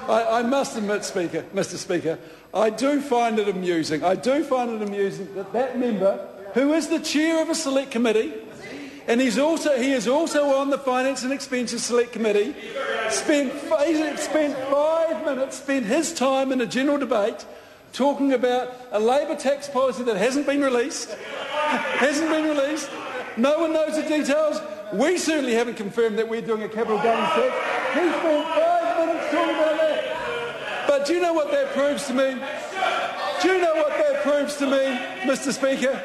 I must admit, Mr. Speaker, I do find it amusing. I do find it amusing that that member, who is the chair of a select committee, and he is also on the Finance and Expenditure Select Committee, spent 5 minutes, spent his time in a general debate talking about a Labor tax policy that hasn't been released. No one knows the details. We certainly haven't confirmed that we're doing a capital gains tax. He spent 5 minutes talking about that. But do you know what that proves to me? Mr. Speaker?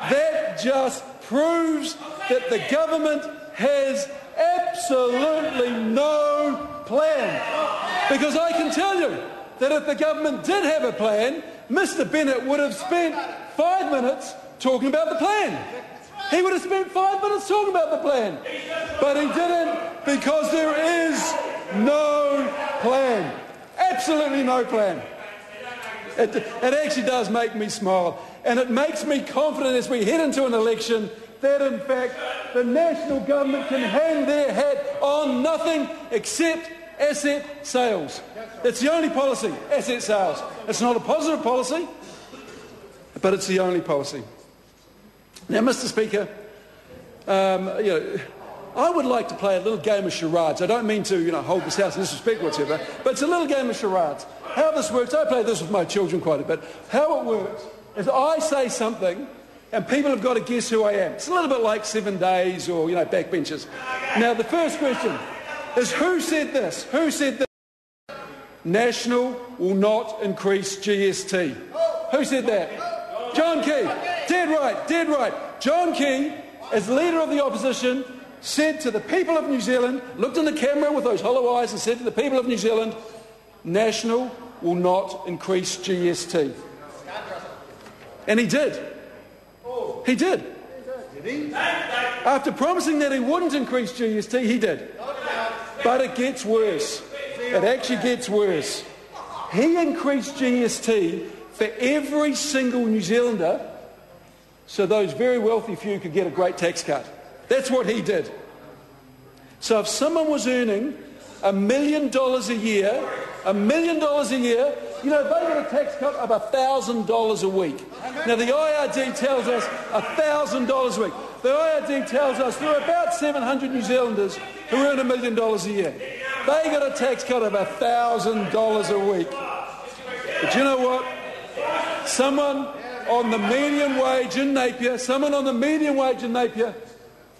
That just proves that the government has absolutely no plan. Because I can tell you that if the government did have a plan, Mr. Bennett would have spent 5 minutes talking about the plan. He would have spent 5 minutes talking about the plan. But he didn't, because there is no plan. Absolutely no plan. It actually does make me smile. And it makes me confident as we head into an election that, in fact, the national government can hang their hat on nothing except asset sales. That's the only policy, asset sales. It's not a positive policy, but it's the only policy. Now, Mr. Speaker, I would like to play a little game of charades. I don't mean to, hold this House in disrespect whatsoever, but it's a little game of charades. How this works, I play this with my children quite a bit. How it works is I say something and people have got to guess who I am. It's a little bit like 7 Days or, backbenchers. Now, the first question is, who said this? Who said this? National will not increase GST. Who said that? John Key. Dead right. John Key, as leader of the opposition, said to the people of New Zealand, looked in the camera with those hollow eyes and said to the people of New Zealand, National will not increase GST. And he did. He did. After promising that he wouldn't increase GST, he did. But it gets worse. It actually gets worse. He increased GST for every single New Zealander so those very wealthy few could get a great tax cut. That's what he did. So if someone was earning $1 million a year, they got a tax cut of $1,000 a week. Now the IRD tells us $1,000 a week. The IRD tells us there are about 700 New Zealanders who earn $1 million a year. They got a tax cut of $1,000 a week. But you know what? Someone on the median wage in Napier,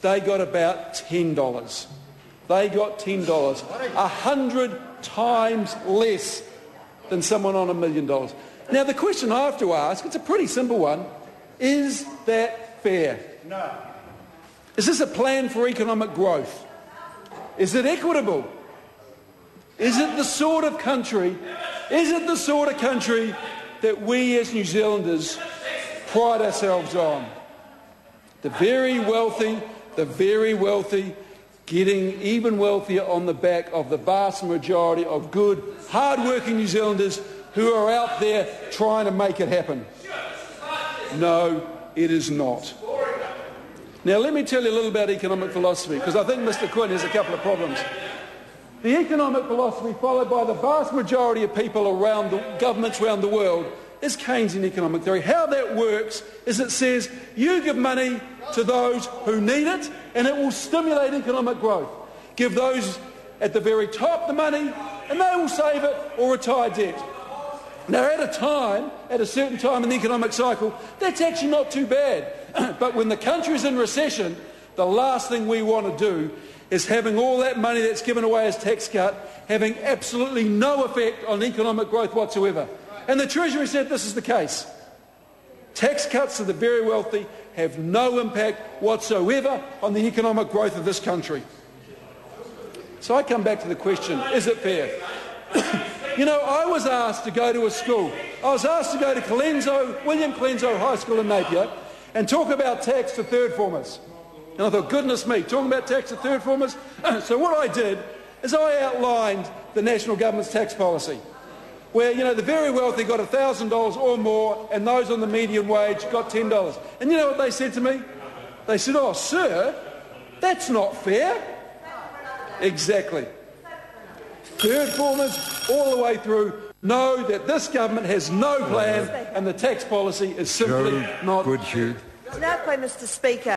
they got about $10. They got $10, 100 times less than someone on $1 million. Now, the question I have to ask, it's a pretty simple one, is that fair? No. Is this a plan for economic growth? Is it equitable? Is it the sort of country that we as New Zealanders pride ourselves on? The very wealthy getting even wealthier on the back of the vast majority of good, hard-working New Zealanders who are out there trying to make it happen. No, it is not. Now, let me tell you a little about economic philosophy, because I think Mr. Quinn has a couple of problems. The economic philosophy followed by the vast majority of people around governments around the world is Keynesian economic theory. How that works is it says you give money to those who need it and it will stimulate economic growth. Give those at the very top the money and they will save it or retire debt. Now at a certain time in the economic cycle, that's actually not too bad. But when the country's in recession, the last thing we want to do is having all that money that's given away as tax cut having absolutely no effect on economic growth whatsoever. And the Treasury said this is the case. Tax cuts to the very wealthy have no impact whatsoever on the economic growth of this country. So I come back to the question, is it fair? I was asked to go to a school. I was asked to go to William Clenzo High School in Napier and talk about tax for third formers. And I thought, goodness me, talking about tax for third formers? So what I did is I outlined the national government's tax policy, where, the very wealthy got $1,000 or more and those on the median wage got $10. And you know what they said to me? They said, oh, sir, that's not fair. Exactly. Third formers all the way through know that this government has no plan and the tax policy is simply not... Good, Hugh. Now, Mr. Speaker.